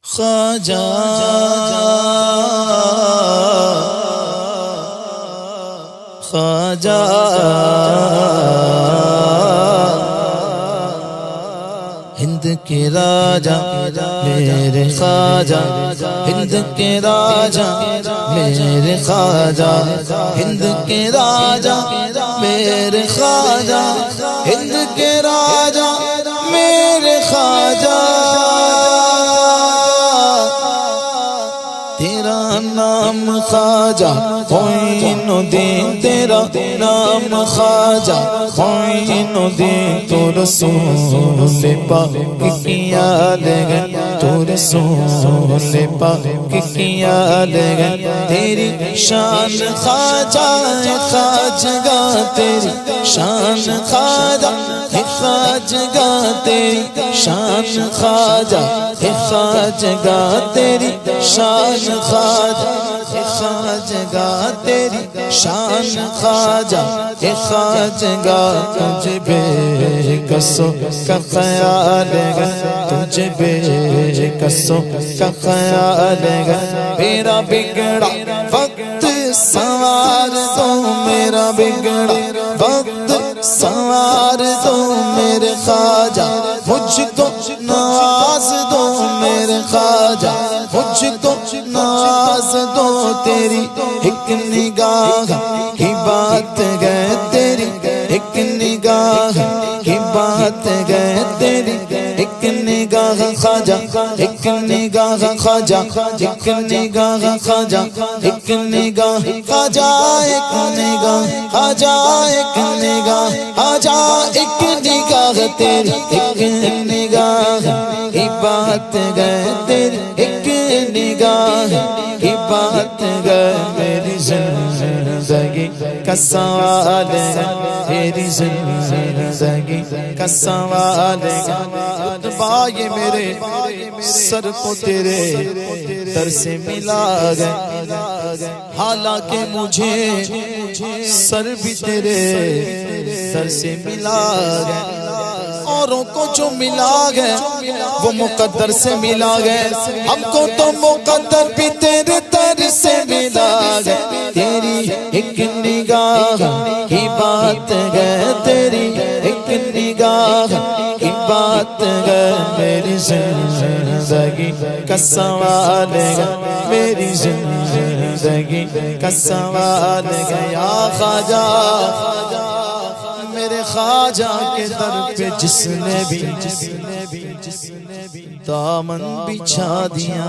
خواجہ خواجہ ہند کے راجا میرے خواجہ ہند کے راجا میرے خواجہ ہند کے راجا میرے خواجہ ہند کے راجا میرے خواجہ تیرا نام خواجہ معین الدین تیرا نام خواجہ معین الدین تو رسول پاک کی یاد ہے تو رسول پاک کی یاد ہے تیری شان خواجہ خواجگاہ تیری شان خواجہ خواجگاہ تیری شان خواجہ خواجگاہ تیری شان خواجہ خواجگاہ تیری شان خواجہ خواجگاہ تجھ بے کسوں کا خیال ہے تجھ بے کسوں کا خیال ہے میرا بگڑا وقت سنوار دو میرا بگڑا وقت سنوار دو میرے خواجہ مجھ کو نواز دو میرے خواجہ مجھ کو نواز دو تیری ایک نگاہ کی بات گئے تیری ایک نگاہ کی بات گئے تیری ایک نگاہ خواجہ ایک نگاہ خواجہ ایک نگاہ خواجہ ایک نگاہ خواجہ ایک نگاہ خواجہ ایک نگاہ خواجہ ایک نگاہ تیری ایک نگاہ کی بات گئے تیری ایک نگاہ کی بات گئے میری زندگی کا سوال ہے میری زندگی کا سوال ہے خطبہ یہ میرے سر کو تیرے در سے ملا گئے حالانکہ مجھے سر بھی تیرے در سے ملا گئے اوروں کو جو ملا گئے وہ مقدر سے ملا گئے ہم کو تو مقدر بھی تیرے در سے ملا گئے تیری ایک نگاہ کی بات گئے تیری ایک نگاہ کی بات گئے میری زندگی کا سوال ہے میری زندگی کا سوال ہے یا خواجہ میرے خواجہ کے در پہ جس نے بھی دامن بچھا دیا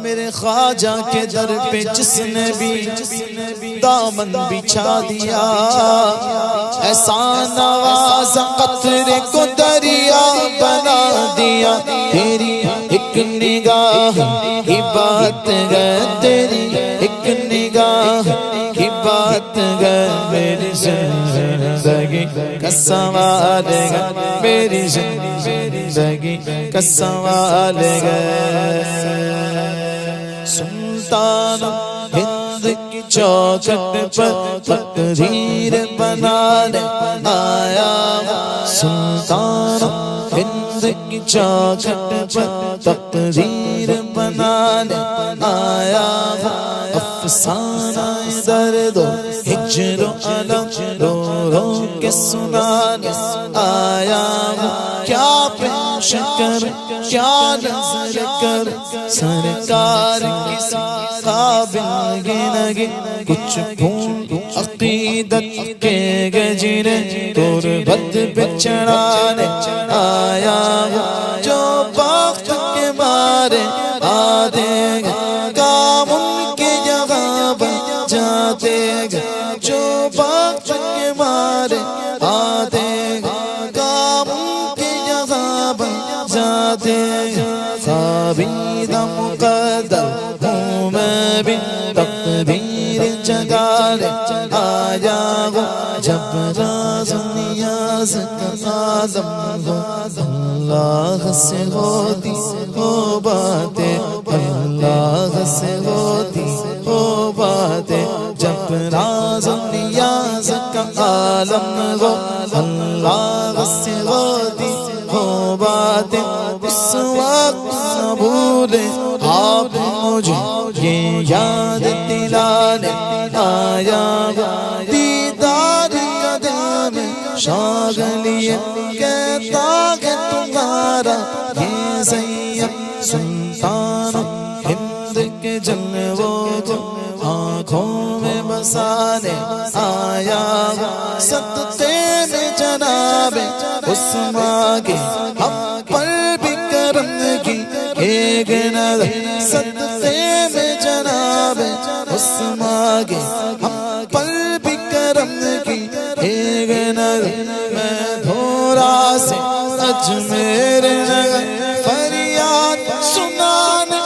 میرے خواجہ کے در پہ جس نے بھی دامن بچھا دیا ایسا نواز قطرے کو دریا بنا دیا تیری ایک نگاہ کی بات گئے تیری ایک نگاہ کی بات گئے میری زندگی کا سوال ہے میری زندگی کا سوال ہے سلطان ہند کی چوکھٹ پر تقریر بنانے آیا سلطان ہند کی چوکھٹ پر تقریر بنانے آیا افسانہ درد و ہجر و علم رو رو کے سنانے آیا کیا پیش کر کیا نظر کر سرکار کسی قابل گنگے کچھ پھول عقیدت کے گجرے تربت پہ چڑھانے آیا جو بخت کے مارے آدھے کام ان کے یہاں بن جاتے جو بخت کے مارے آدھے کام ان کے یہاں بن جاتے خوابیدہ مقدر ہوں میں بھی تقدیر جگانے آیا ہوں جب راز نیاز کا عالم ہو اللہ سے ہوتی ہو باتیں اللہ سے ہوتی ہو باتیں جب راز نیاز کا عالم ہو اللہ سے ہوتی ہو باتیں باتیں اس وقت نہ بھولے آپ مجھے یہ یاد دلانے آیا دیدار کا دل میں شاغلیے کہتا کہ تمہارا یہ زیب سلطان ہند کے جلووں کو آنکھوں میں بسانے آیا صدقے میں جناب عثمان کے ہم پر بھی کرم کی ایک نظر صدقے میں جناب عثمان کے ہم پر بھی کرم کی ایک نظر میں دھورا سے اجمیر نگر فریاد سنانے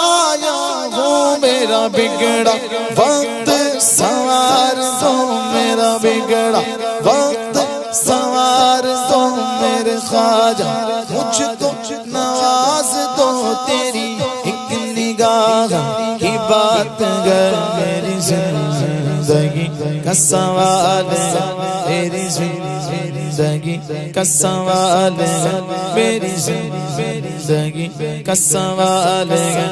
آیا ہوں میرا بگڑا وقت سوار دو میرا بگڑا وقت سوار دو میرے خواجہ مجھ کو نواز دو تیری ایک نگاہ کی بات گر میری زندگی کا سوال ہے میری زندگی کا سوال ہے میری زندگی کا سوال ہے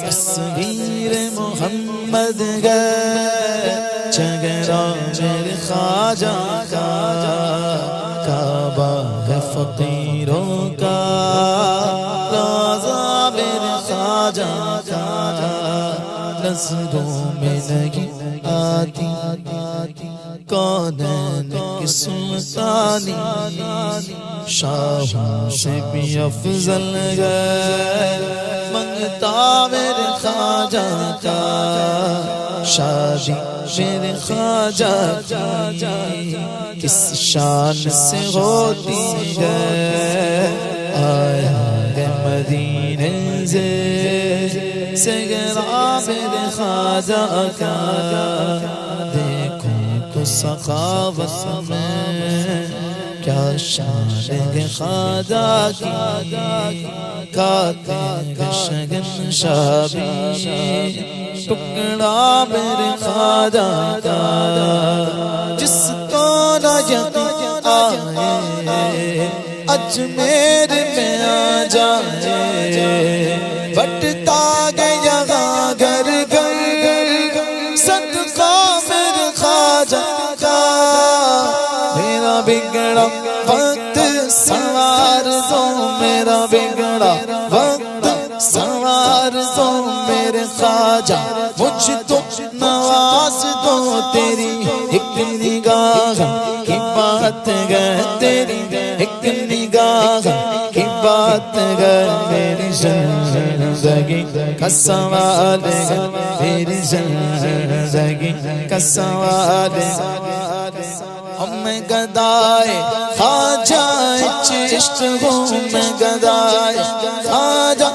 تصویر محمد گئے چگرا میرے خواجہ کا کعبہ ہے فقیروں کا روضہ میرے خواجہ کا نظروں میں نہیں آتی کونین کی سلطانی شاہوں سے بھی افضل گئے منگتا میرے خواجہ کا شادی میرے خواجہ کی کس شان سے ہوتی ہے آیا ہے مدینے سے گرا میرے خواجہ کا دیکھوں تو سخاوت میں کیا شان ہے خواجہ کی کاتے شگن شابی ٹکڑا میرے خواجہ کا جس کو نہ یقین آئے اجمیر میں آ جائے بٹتا گیا گھر گھر صدقہ میرے خواجہ کا میرا بگڑا وقت سوار دو میرا بگڑا وقت سوار دو میرے خواجہ مجھ تو نواز دو تیری ایک نگاہ کی بات گئے تیری ایک نگاہ کی بات گئے میری زندگی کا سوال ہے میری زندگی کا سوال ہے میں گدائے خواجہ چشت ہوں میں گدائے خواجہ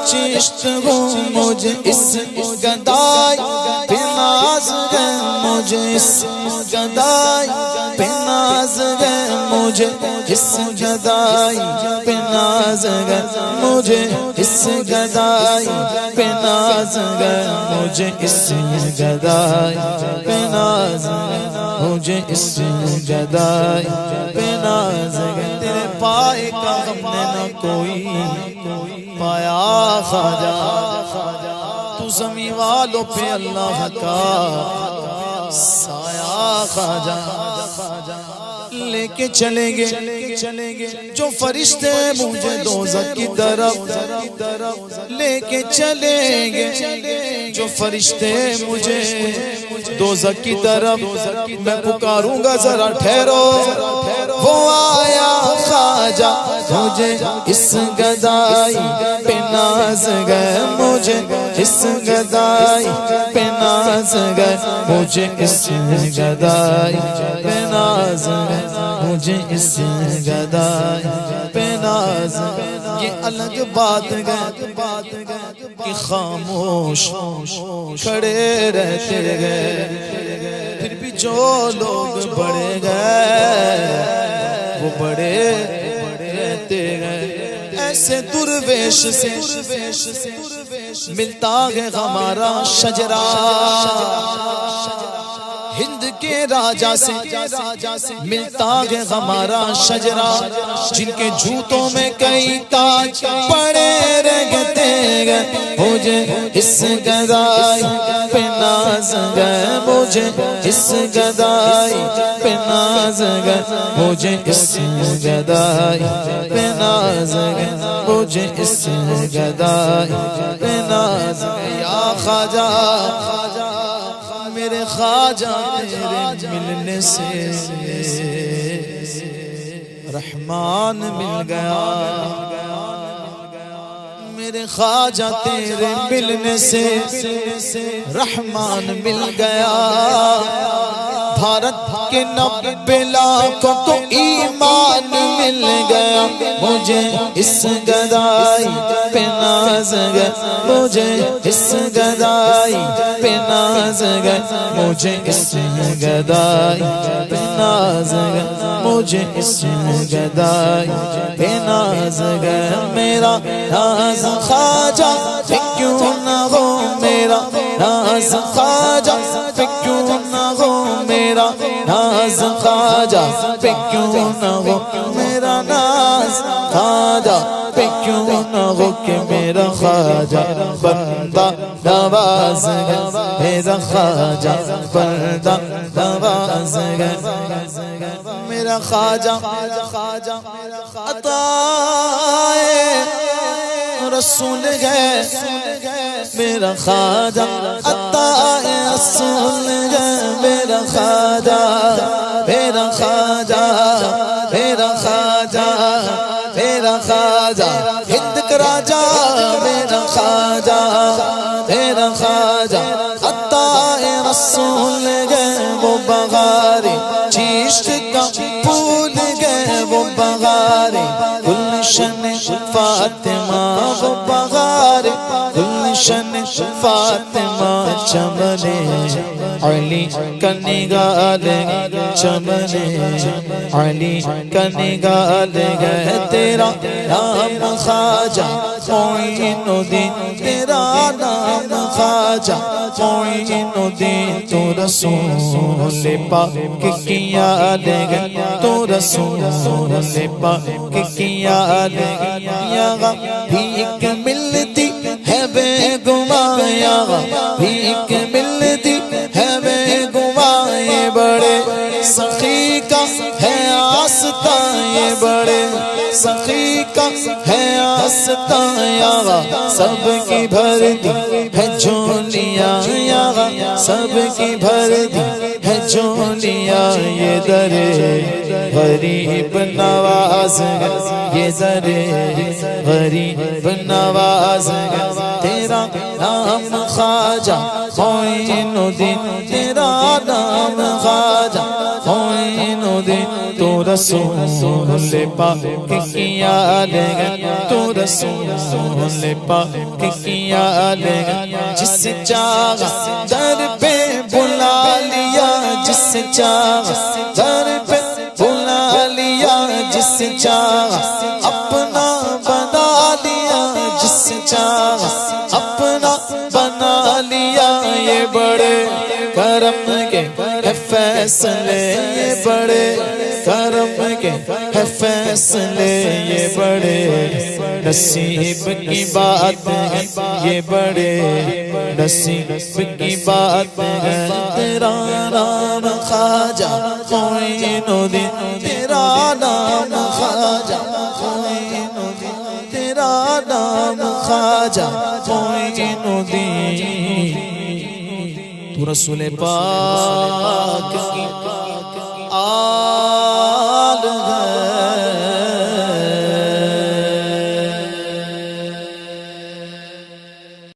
چشت ہوں مجھے اس گدائی پہ ناز ہے مجھے اس گدائی پہ ناز ہے مجھے اس گدائی پہ ناز ہے مجھے اس گدائی پہ ناز ہے مجھے اس گدائی پہ ناز ہے مجھے اس گدائی پہ ناز ہے تیرے پائے کا ہم نے نہ کوئی پایا خواجہ تو زمین والوں پہ اللہ کا سایہ خواجہ لے کے چلیں گے جو فرشتے مجھے دوزخ کی طرف لے کے چلیں گے جو فرشتے مجھے دوزخ کی طرف میں پکاروں گا ذرا ٹھہرو وہ آیا خواجہ مجھے اس گدائی پہ ناز گئے مجھے اس گدائی پہ ناز گئے مجھے اس گدائی پہ ناز گئے مجھے اس گدائی پہ ناز یہ الگ بات گئے کہ خاموش کھڑے رہتے گئے پھر بھی جو لوگ بڑھے گئے وہ بڑے رہتے گئے ایسے درویش سے ملتا ہے ہمارا شجرا ہند کے راجا سے ملتا ہے ہمارا شجرا، جن کے جوتوں میں کئی تاج پڑے رہتے گئے، مجھے اس گدائی پہ ناز گئے، مجھے اس گدائی پہ ناز گئے، مجھے اس گدائی پہ ناز گئے، مجھے اس گدائی پہ ناز گئے۔ یا خواجہ میرے خواجہ تیرے ملنے سے رحمان مل گیا، میرے خواجہ تیرے ملنے سے رحمان مل گیا، بھارت کے 90 لاکھوں کو ایمان مل گیا، مجھے اس گدائی پہ ناز گئے، مجھے اس گدائی پہ ناز گئے، مجھے اس گدائی پہ ناز گئے، مجھے اس گدائی پہ ناز گئے۔ میرا ناز خواجہ پہ کیوں نہ ہو، میرا ناز خواجہ پہ کیوں نہ ہو، میرا ناز خواجہ پہ کیوں نہ ہو، میرا ناز خواجہ پہ کیوں نہ ہو، کہ میرا خواجہ بندہ نواز گئے، میرا خواجہ بندہ نواز گئے، میرا خواجہ عطائے رسول ہے، میرا خواجہ عطائے رسول ہے، میرا خواجہ میرا خواجہ میرا خواجہ میرا خواجہ ہند کا راجا، میرا خواجہ میرا خواجہ عطائے رسول ہے، وہ بغاری چشت کا پھول گئے، وہ بغاری گلشن فاطمہ، وہ بغاری گلشن فاطمہ، چمنے علی کا نگال چمنے علی کا نگال گئے، تیرا نام خواجہ معین الدین، تیرا نام خواجہ معین الدین، تو رسول پاک کی یاد گئے، تو رسول پاک کی یاد گئے، یہاں بھیک ملتی ہے بے گماں، یہاں بھیک ملتی ہے بے گماں، یہ بڑے سخی کا ہے آستاں، یہ بڑے سخی کا ہے آستاں، یہاں سب کی بھر دی ہے جھولیاں، یہاں سب کی بھر دی ہے جھولیاں، یہ در غریب نواز گئے، یہ در غریب نواز گئے، تیرا نام خواجہ معین الدین، تیرا نام خواجہ معین الدین، تو رسول پاک کی یاد گئے، تو رسول پاک کی یاد گئے، جس چاہا در پہ بلا لیا، جس چاہا در پہ بلا لیا، جس چاہا اپنا بنا لیا، جس چاہا اپنا بنا لیا، یہ بڑے کرم کے ہے فیصلے، یہ بڑے کرم کے ہے فیصلے، یہ بڑے نصیب کی بات ہے، یہ بڑے نصیب کی بات ہے، تیرا نام خواجہ معین الدین، تیرا نام خواجہ معین الدین، تیرا نام خواجہ معین الدین، تو رسول پاک کی